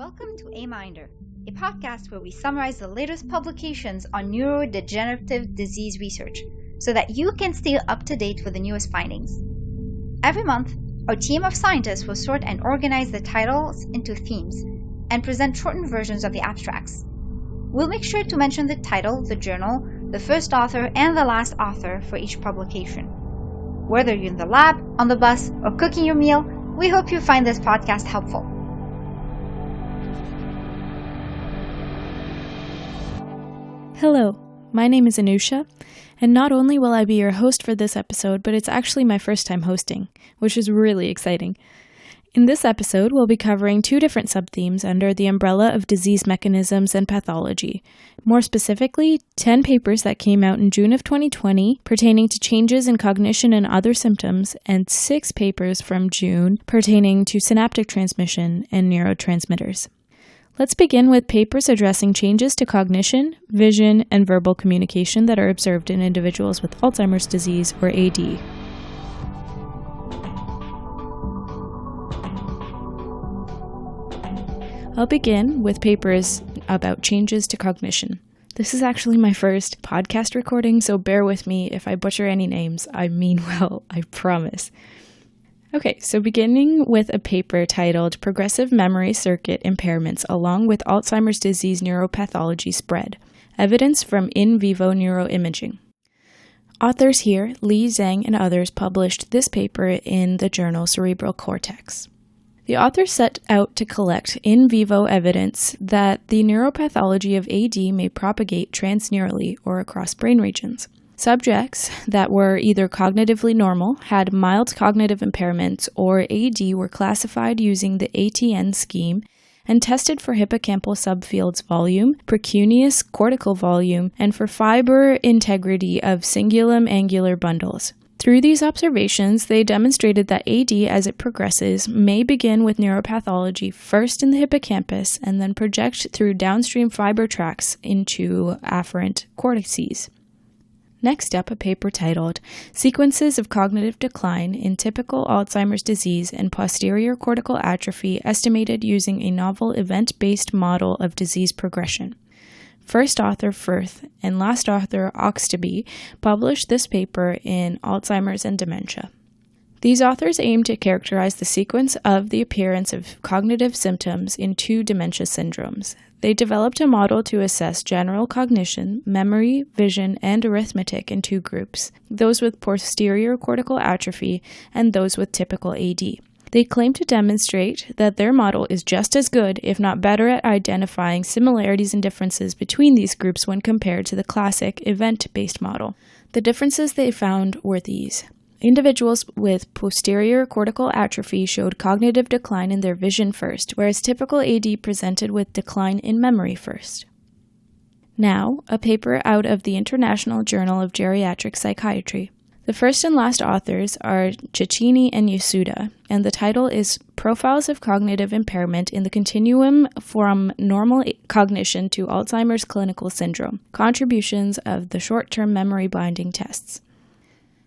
Welcome to AMiNDR, a podcast where we summarize the latest publications on neurodegenerative disease research so that you can stay up to date with the newest findings. Every month, our team of scientists will sort and organize the titles into themes and present shortened versions of the abstracts. We'll make sure to mention the title, the journal, the first author, and the last author for each publication. Whether you're in the lab, on the bus, or cooking your meal, we hope you find this podcast helpful. Hello, my name is Anusha, and not only will I be your host for this episode, but it's actually my first time hosting, which is really exciting. In this episode, we'll be covering two different subthemes under the umbrella of disease mechanisms and pathology. More specifically, 10 papers that came out in June of 2020 pertaining to changes in cognition and other symptoms, and 6 papers from June pertaining to synaptic transmission and neurotransmitters. Let's begin with papers addressing changes to cognition, vision, and verbal communication that are observed in individuals with Alzheimer's disease, or AD. I'll begin with papers about changes to cognition. This is actually my first podcast recording, so bear with me if I butcher any names. I mean well, I promise. Okay, so beginning with a paper titled Progressive Memory Circuit Impairments Along with Alzheimer's Disease Neuropathology Spread, Evidence from In Vivo Neuroimaging. Authors here, Li Zhang and others, published this paper in the journal Cerebral Cortex. The authors set out to collect in vivo evidence that the neuropathology of AD may propagate transneurally or across brain regions. Subjects that were either cognitively normal, had mild cognitive impairments, or AD were classified using the ATN scheme and tested for hippocampal subfields volume, precuneus cortical volume, and for fiber integrity of cingulum angular bundles. Through these observations, they demonstrated that AD, as it progresses, may begin with neuropathology first in the hippocampus and then project through downstream fiber tracts into afferent cortices. Next up, a paper titled Sequences of Cognitive Decline in Typical Alzheimer's Disease and Posterior Cortical Atrophy Estimated Using a Novel Event-Based Model of Disease Progression. First author Firth and last author Oxtoby published this paper in Alzheimer's and Dementia. These authors aim to characterize the sequence of the appearance of cognitive symptoms in 2 dementia syndromes. They developed a model to assess general cognition, memory, vision, and arithmetic in 2 groups, those with posterior cortical atrophy and those with typical AD. They claim to demonstrate that their model is just as good, if not better, at identifying similarities and differences between these groups when compared to the classic event-based model. The differences they found were these. Individuals with posterior cortical atrophy showed cognitive decline in their vision first, whereas typical AD presented with decline in memory first. Now, a paper out of the International Journal of Geriatric Psychiatry. The first and last authors are Cecchini and Yasuda, and the title is Profiles of Cognitive Impairment in the Continuum from Normal Cognition to Alzheimer's Clinical Syndrome, Contributions of the Short-Term Memory Binding Tests.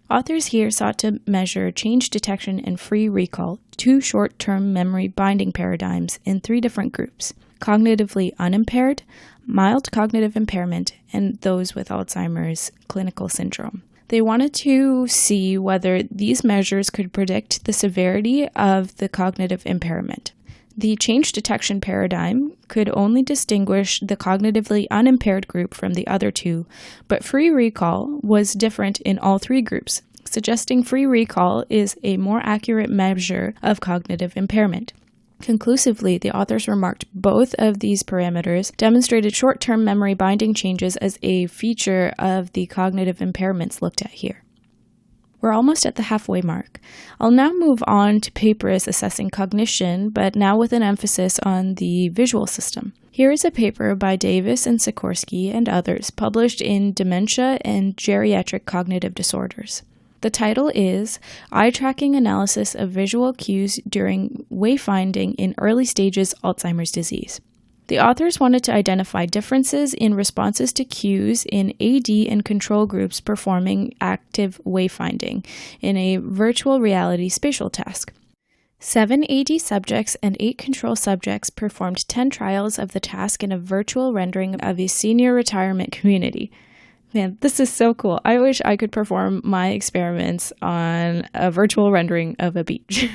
Authors here sought to measure change detection and free recall, 2 short-term memory binding paradigms in 3 different groups: cognitively unimpaired, mild cognitive impairment, and those with Alzheimer's clinical syndrome. They wanted to see whether these measures could predict the severity of the cognitive impairment. The change detection paradigm could only distinguish the cognitively unimpaired group from the other 2, but free recall was different in all 3 groups, suggesting free recall is a more accurate measure of cognitive impairment. Conclusively, the authors remarked both of these parameters demonstrated short-term memory binding changes as a feature of the cognitive impairments looked at here. We're almost at the halfway mark. I'll now move on to papers assessing cognition, but now with an emphasis on the visual system. Here is a paper by Davis and Sikorsky and others published in Dementia and Geriatric Cognitive Disorders. The title is Eye Tracking Analysis of Visual Cues During Wayfinding in Early Stages Alzheimer's Disease. The authors wanted to identify differences in responses to cues in AD and control groups performing active wayfinding in a virtual reality spatial task. 7 AD subjects and 8 control subjects performed 10 trials of the task in a virtual rendering of a senior retirement community. Man, this is so cool. I wish I could perform my experiments on a virtual rendering of a beach.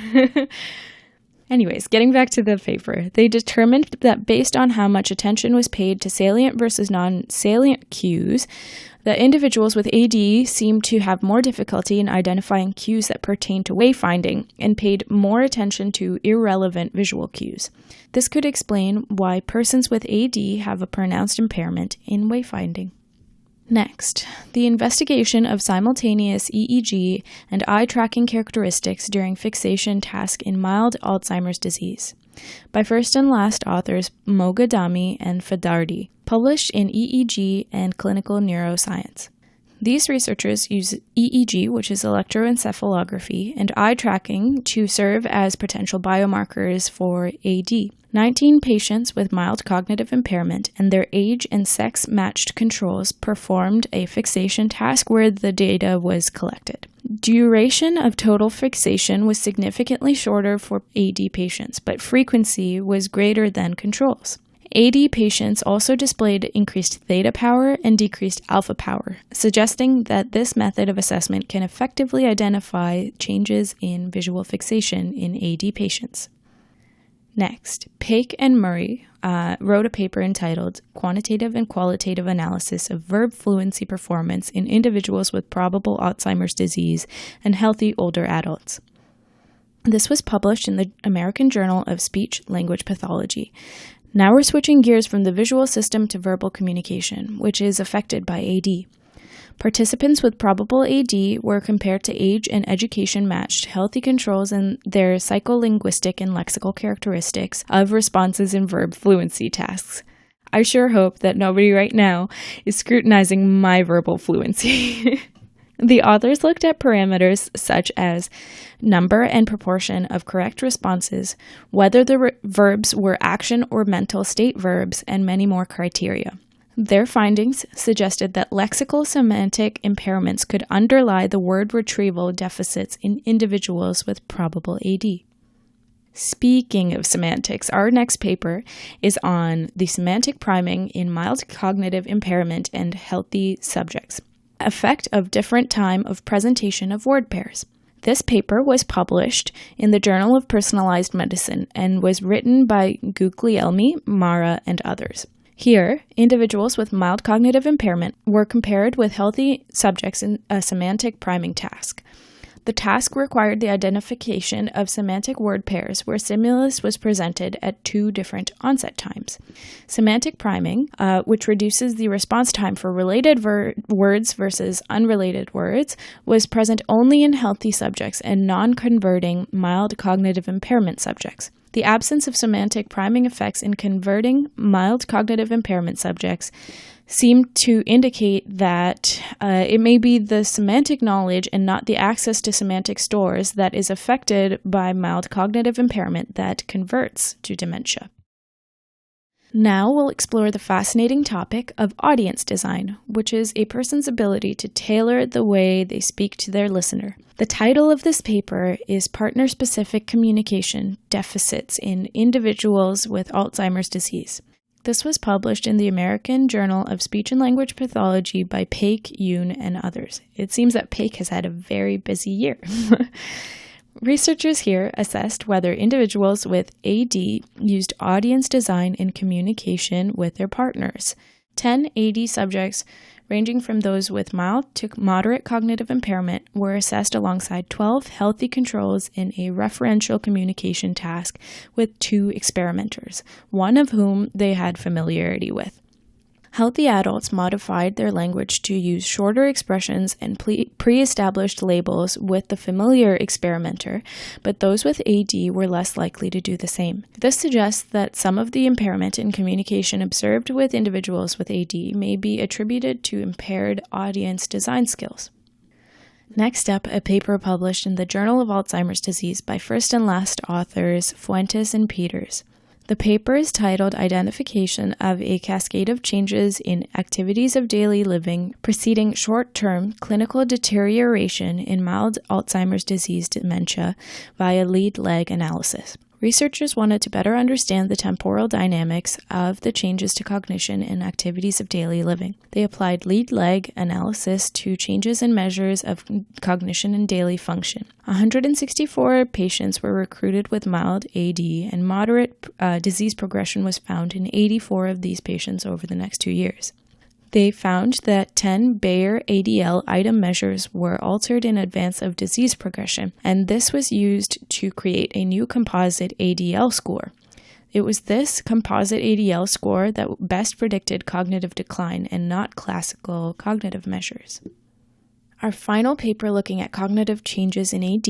Anyways, getting back to the paper, they determined that based on how much attention was paid to salient versus non-salient cues, that individuals with AD seemed to have more difficulty in identifying cues that pertain to wayfinding and paid more attention to irrelevant visual cues. This could explain why persons with AD have a pronounced impairment in wayfinding. Next, the investigation of simultaneous EEG and eye tracking characteristics during fixation task in mild Alzheimer's disease, by first and last authors Moghadami and Fadardi, published in EEG and Clinical Neuroscience. These researchers use EEG, which is electroencephalography, and eye tracking to serve as potential biomarkers for AD. 19 patients with mild cognitive impairment and their age and sex-matched controls performed a fixation task where the data was collected. Duration of total fixation was significantly shorter for AD patients, but frequency was greater than controls. AD patients also displayed increased theta power and decreased alpha power, suggesting that this method of assessment can effectively identify changes in visual fixation in AD patients. Next, Paik and Murray wrote a paper entitled Quantitative and Qualitative Analysis of Verb Fluency Performance in Individuals with Probable Alzheimer's Disease and Healthy Older Adults. This was published in the American Journal of Speech-Language Pathology. Now we're switching gears from the visual system to verbal communication, which is affected by AD. Participants with probable AD were compared to age and education-matched healthy controls and their psycholinguistic and lexical characteristics of responses in verb fluency tasks. I sure hope that nobody right now is scrutinizing my verbal fluency. The authors looked at parameters such as number and proportion of correct responses, whether the verbs were action or mental state verbs, and many more criteria. Their findings suggested that lexical semantic impairments could underlie the word retrieval deficits in individuals with probable AD. Speaking of semantics, our next paper is on the semantic priming in mild cognitive impairment and healthy subjects. Effect of different time of presentation of word pairs. This paper was published in the Journal of Personalized Medicine and was written by Guglielmi, Mara, and others. Here, individuals with mild cognitive impairment were compared with healthy subjects in a semantic priming task. The task required the identification of semantic word pairs where stimulus was presented at 2 different onset times. Semantic priming, which reduces the response time for related words versus unrelated words, was present only in healthy subjects and non-converting mild cognitive impairment subjects. The absence of semantic priming effects in converting mild cognitive impairment subjects seemed to indicate that it may be the semantic knowledge and not the access to semantic stores that is affected by mild cognitive impairment that converts to dementia. Now we'll explore the fascinating topic of audience design, which is a person's ability to tailor the way they speak to their listener. The title of this paper is Partner-Specific Communication Deficits in Individuals with Alzheimer's Disease. This was published in the American Journal of Speech and Language Pathology by Paik, Yoon, and others. It seems that Paik has had a very busy year. Researchers here assessed whether individuals with AD used audience design in communication with their partners. 10 AD subjects, ranging from those with mild to moderate cognitive impairment, were assessed alongside 12 healthy controls in a referential communication task with 2 experimenters, one of whom they had familiarity with. Healthy adults modified their language to use shorter expressions and pre-established labels with the familiar experimenter, but those with AD were less likely to do the same. This suggests that some of the impairment in communication observed with individuals with AD may be attributed to impaired audience design skills. Next up, a paper published in the Journal of Alzheimer's Disease by first and last authors Fuentes and Peters. The paper is titled Identification of a Cascade of Changes in Activities of Daily Living Preceding Short-Term Clinical Deterioration in Mild Alzheimer's Disease Dementia via Lead-Leg Analysis. Researchers wanted to better understand the temporal dynamics of the changes to cognition and activities of daily living. They applied lead-leg analysis to changes in measures of cognition and daily function. 164 patients were recruited with mild AD, and moderate disease progression was found in 84 of these patients over the next 2 years. They found that 10 Bayer ADL item measures were altered in advance of disease progression, and this was used to create a new composite ADL score. It was this composite ADL score that best predicted cognitive decline and not classical cognitive measures. Our final paper looking at cognitive changes in AD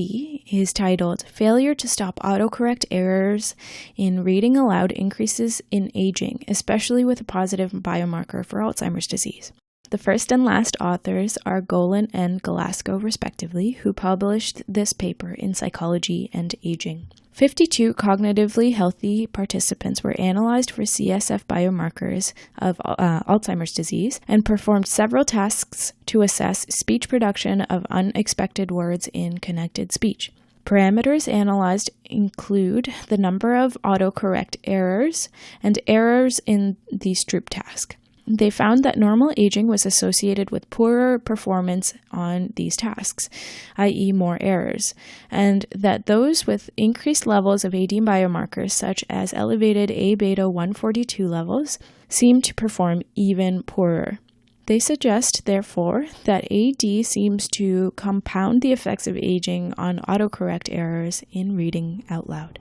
is titled Failure to Stop Autocorrect Errors in Reading Aloud Increases in Aging, especially with a positive biomarker for Alzheimer's disease. The first and last authors are Golan and Galasco, respectively, who published this paper in Psychology and Aging. 52 cognitively healthy participants were analyzed for CSF biomarkers of Alzheimer's disease and performed several tasks to assess speech production of unexpected words in connected speech. Parameters analyzed include the number of autocorrect errors and errors in the Stroop task. They found that normal aging was associated with poorer performance on these tasks, i.e. more errors, and that those with increased levels of AD biomarkers, such as elevated A-beta 142 levels, seemed to perform even poorer. They suggest, therefore, that AD seems to compound the effects of aging on autocorrect errors in reading out loud.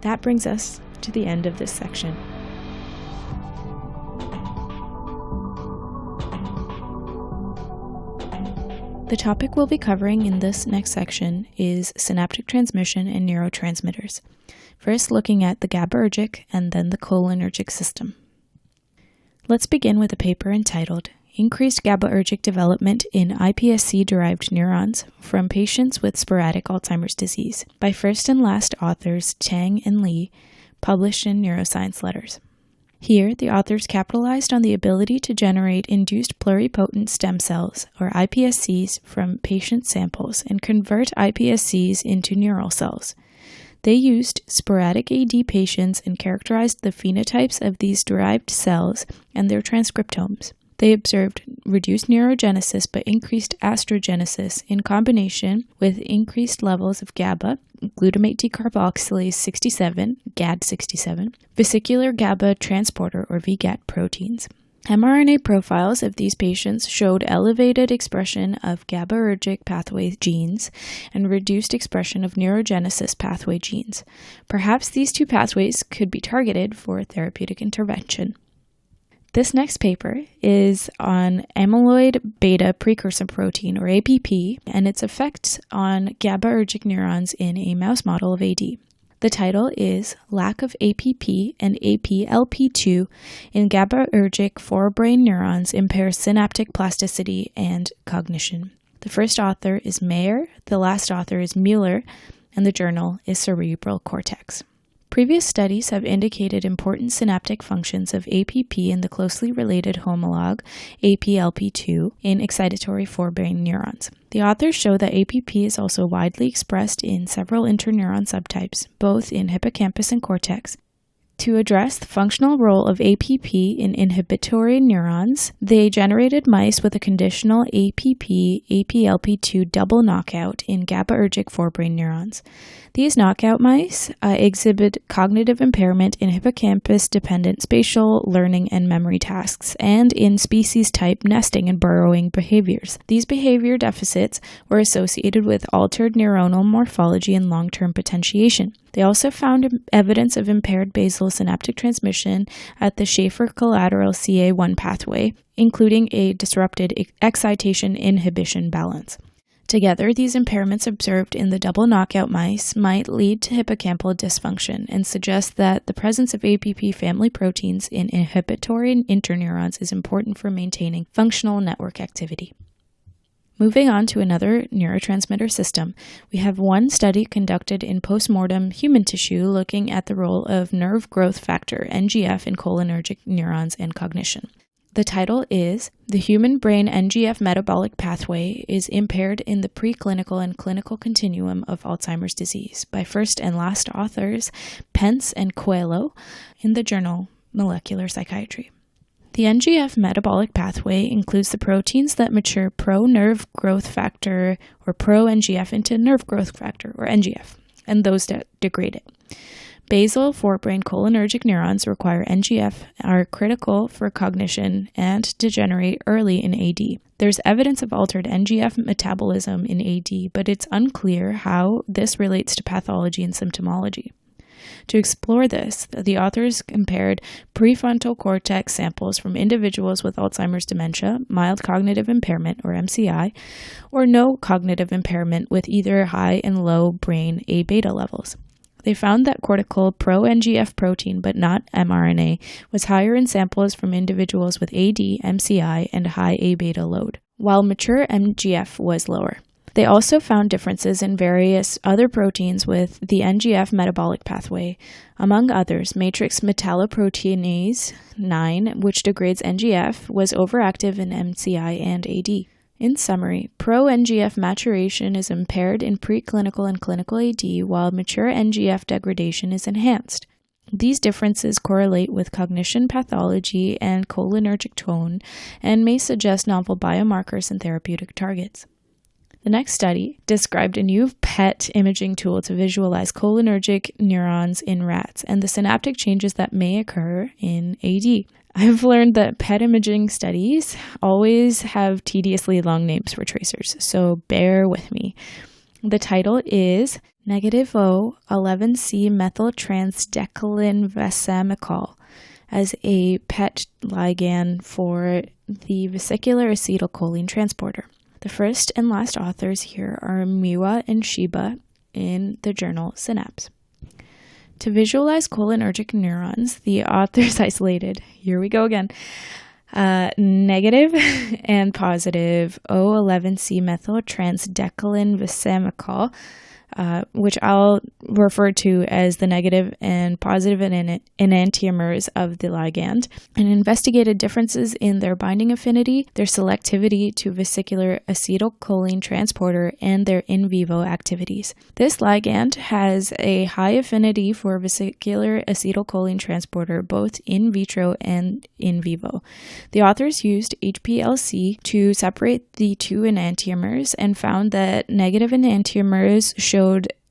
That brings us to the end of this section. The topic we'll be covering in this next section is synaptic transmission and neurotransmitters, first looking at the GABAergic and then the cholinergic system. Let's begin with a paper entitled Increased GABAergic Development in iPSC-Derived Neurons from Patients with Sporadic Alzheimer's Disease by first and last authors Tang and Li, published in Neuroscience Letters. Here, the authors capitalized on the ability to generate induced pluripotent stem cells, or iPSCs, from patient samples and convert iPSCs into neural cells. They used sporadic AD patients and characterized the phenotypes of these derived cells and their transcriptomes. They observed reduced neurogenesis but increased astrogenesis in combination with increased levels of GABA, glutamate decarboxylase 67, GAD67, vesicular GABA transporter or VGAT proteins. mRNA profiles of these patients showed elevated expression of GABAergic pathway genes and reduced expression of neurogenesis pathway genes. Perhaps these two pathways could be targeted for therapeutic intervention. This next paper is on amyloid beta precursor protein, or APP, and its effects on GABAergic neurons in a mouse model of AD. The title is Lack of APP and APLP2 in GABAergic forebrain neurons impairs synaptic plasticity and cognition. The first author is Mayer, the last author is Mueller, and the journal is Cerebral Cortex. Previous studies have indicated important synaptic functions of APP in the closely related homologue APLP2 in excitatory forebrain neurons. The authors show that APP is also widely expressed in several interneuron subtypes, both in hippocampus and cortex. To address the functional role of APP in inhibitory neurons, they generated mice with a conditional APP-APLP2 double knockout in GABAergic forebrain neurons. These knockout mice exhibit cognitive impairment in hippocampus-dependent spatial, learning, and memory tasks, and in species-type nesting and burrowing behaviors. These behavior deficits were associated with altered neuronal morphology and long-term potentiation. They also found evidence of impaired basal synaptic transmission at the Schaefer collateral CA1 pathway, including a disrupted excitation-inhibition balance. Together, these impairments observed in the double knockout mice might lead to hippocampal dysfunction and suggest that the presence of APP family proteins in inhibitory interneurons is important for maintaining functional network activity. Moving on to another neurotransmitter system, we have one study conducted in postmortem human tissue looking at the role of nerve growth factor, NGF, in cholinergic neurons and cognition. The title is The Human Brain NGF Metabolic Pathway is Impaired in the Preclinical and Clinical Continuum of Alzheimer's Disease by first and last authors Pence and Coelho in the journal Molecular Psychiatry. The NGF metabolic pathway includes the proteins that mature pro-nerve growth factor or pro-NGF into nerve growth factor or NGF, and those that degrade it. Basal forebrain cholinergic neurons require NGF are critical for cognition and degenerate early in AD. There's evidence of altered NGF metabolism in AD, but it's unclear how this relates to pathology and symptomology. To explore this, the authors compared prefrontal cortex samples from individuals with Alzheimer's dementia, mild cognitive impairment, or MCI, or no cognitive impairment with either high and low brain A-beta levels. They found that cortical pro-NGF protein, but not mRNA, was higher in samples from individuals with AD, MCI, and high A-beta load, while mature NGF was lower. They also found differences in various other proteins with the NGF metabolic pathway, among others, matrix metalloproteinase 9, which degrades NGF, was overactive in MCI and AD. In summary, pro-NGF maturation is impaired in preclinical and clinical AD, while mature NGF degradation is enhanced. These differences correlate with cognition pathology and cholinergic tone and may suggest novel biomarkers and therapeutic targets. The next study described a new PET imaging tool to visualize cholinergic neurons in rats and the synaptic changes that may occur in AD. I've learned that PET imaging studies always have tediously long names for tracers, so bear with me. The title is -O11C methyltransdecylenvasamicol as a PET ligand for the vesicular acetylcholine transporter. The first and last authors here are Miwa and Shiba in the journal Synapse. To visualize cholinergic neurons, the authors isolated, here we go again, negative and positive O11C methyltransdecylenvasamicol, which I'll refer to as the negative and positive enantiomers of the ligand, and investigated differences in their binding affinity, their selectivity to vesicular acetylcholine transporter, and their in vivo activities. This ligand has a high affinity for vesicular acetylcholine transporter both in vitro and in vivo. The authors used HPLC to separate the two enantiomers and found that negative enantiomers showed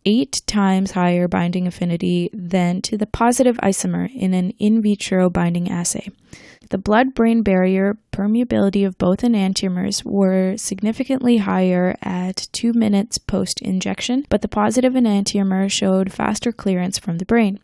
8 times higher binding affinity than to the positive isomer in an in vitro binding assay. The blood-brain barrier permeability of both enantiomers were significantly higher at 2 minutes post-injection, but the positive enantiomer showed faster clearance from the brain.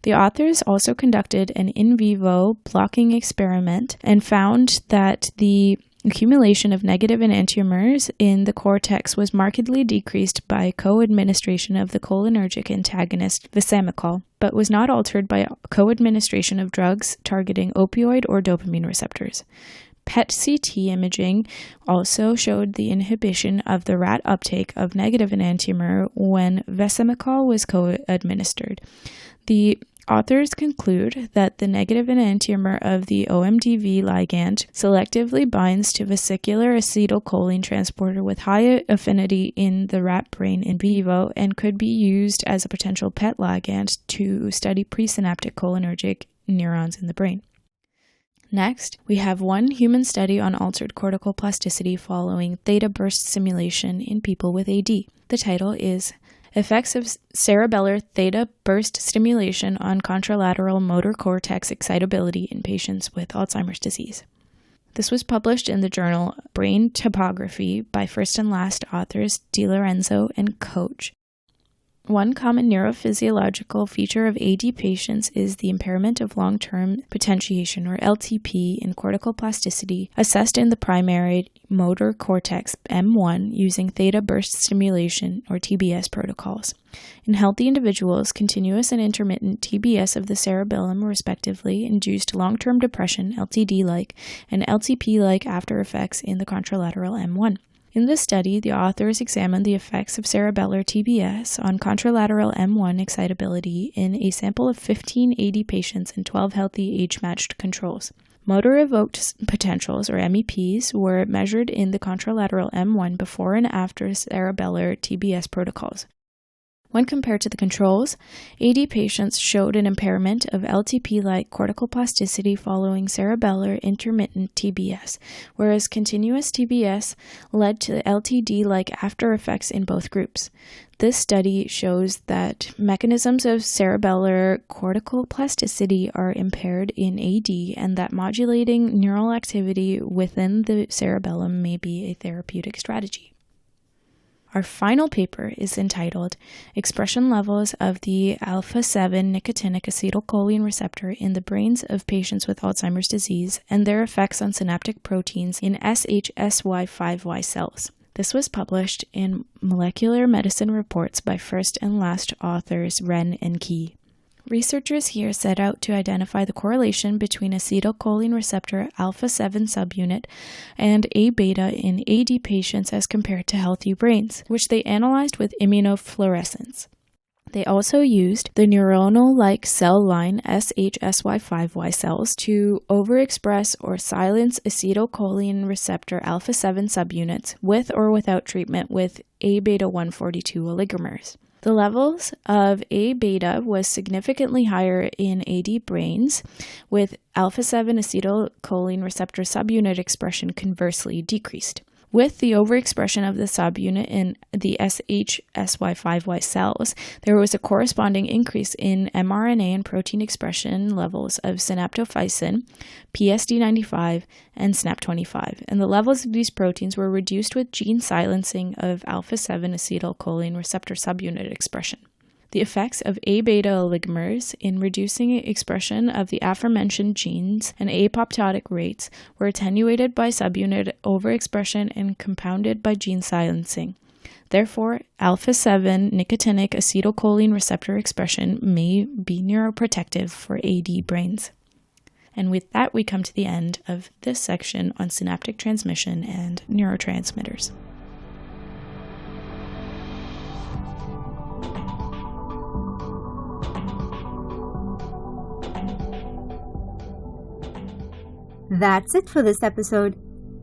The authors also conducted an in vivo blocking experiment and found that the accumulation of negative enantiomers in the cortex was markedly decreased by co-administration of the cholinergic antagonist vasamicol, but was not altered by co-administration of drugs targeting opioid or dopamine receptors. PET-CT imaging also showed the inhibition of the rat uptake of negative enantiomer when vasamicol was co-administered. The authors conclude that the negative enantiomer of the OMDV ligand selectively binds to vesicular acetylcholine transporter with high affinity in the rat brain in vivo and could be used as a potential PET ligand to study presynaptic cholinergic neurons in the brain. Next, we have one human study on altered cortical plasticity following theta burst stimulation in people with AD. The title is Effects of Cerebellar Theta Burst Stimulation on Contralateral Motor Cortex Excitability in Patients with Alzheimer's Disease. This was published in the journal Brain Topography by first and last authors DiLorenzo and Koch. One common neurophysiological feature of AD patients is the impairment of long-term potentiation, or LTP, in cortical plasticity, assessed in the primary motor cortex, M1, using theta burst stimulation, or TBS protocols. In healthy individuals, continuous and intermittent TBS of the cerebellum, respectively, induced long-term depression, LTD-like, and LTP-like after effects in the contralateral M1. In this study, the authors examined the effects of cerebellar TBS on contralateral M1 excitability in a sample of 15 AD patients and 12 healthy age-matched controls. Motor-evoked potentials, or MEPs, were measured in the contralateral M1 before and after cerebellar TBS protocols. When compared to the controls, AD patients showed an impairment of LTP-like cortical plasticity following cerebellar intermittent TBS, whereas continuous TBS led to LTD-like after effects in both groups. This study shows that mechanisms of cerebellar cortical plasticity are impaired in AD and that modulating neural activity within the cerebellum may be a therapeutic strategy. Our final paper is entitled Expression Levels of the Alpha-7 Nicotinic Acetylcholine Receptor in the Brains of Patients with Alzheimer's Disease and Their Effects on Synaptic Proteins in SHSY5Y Cells. This was published in Molecular Medicine Reports by first and last authors Ren and Key. Researchers here set out to identify the correlation between acetylcholine receptor alpha-7 subunit and A-beta in AD patients as compared to healthy brains, which they analyzed with immunofluorescence. They also used the neuronal-like cell line SHSY5Y cells to overexpress or silence acetylcholine receptor alpha-7 subunits with or without treatment with A-beta 142 oligomers. The levels of A-beta was significantly higher in AD brains, with alpha-7 acetylcholine receptor subunit expression conversely decreased. With the overexpression of the subunit in the SHSY5Y cells, there was a corresponding increase in mRNA and protein expression levels of synaptophysin, PSD95, and SNAP25, and the levels of these proteins were reduced with gene silencing of alpha-7 acetylcholine receptor subunit expression. The effects of A-beta oligomers in reducing expression of the aforementioned genes and apoptotic rates were attenuated by subunit overexpression and compounded by gene silencing. Therefore, alpha-7 nicotinic acetylcholine receptor expression may be neuroprotective for AD brains. And with that, we come to the end of this section on synaptic transmission and neurotransmitters. That's it for this episode.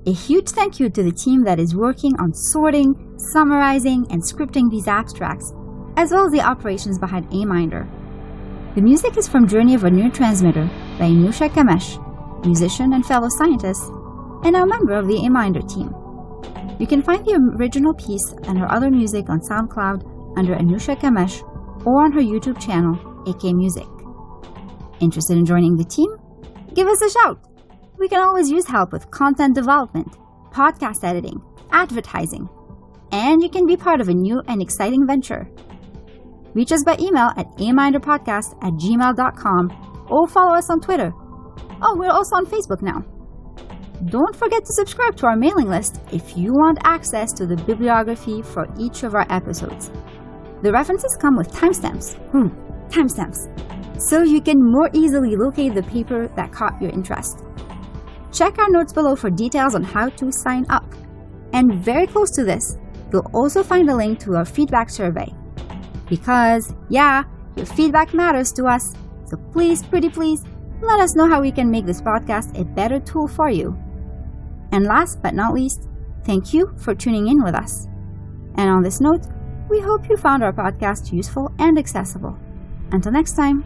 A huge thank you to the team that is working on sorting, summarizing, and scripting these abstracts, as well as the operations behind AMiNDR. The music is from Journey of a Neurotransmitter by Anusha Kamesh, musician and fellow scientist, and now member of the AMiNDR team. You can find the original piece and her other music on SoundCloud under Anusha Kamesh or on her YouTube channel, AK Music. Interested in joining the team? Give us a shout! We can always use help with content development, podcast editing, advertising, and you can be part of a new and exciting venture. Reach us by email at amindrapodcast@gmail.com or follow us on Twitter. Oh, we're also on Facebook now. Don't forget to subscribe to our mailing list if you want access to the bibliography for each of our episodes. The references come with timestamps. Timestamps. So you can more easily locate the paper that caught your interest. Check our notes below for details on how to sign up. And very close to this, you'll also find a link to our feedback survey. Because, your feedback matters to us. So please, pretty please, let us know how we can make this podcast a better tool for you. And last but not least, thank you for tuning in with us. And on this note, we hope you found our podcast useful and accessible. Until next time.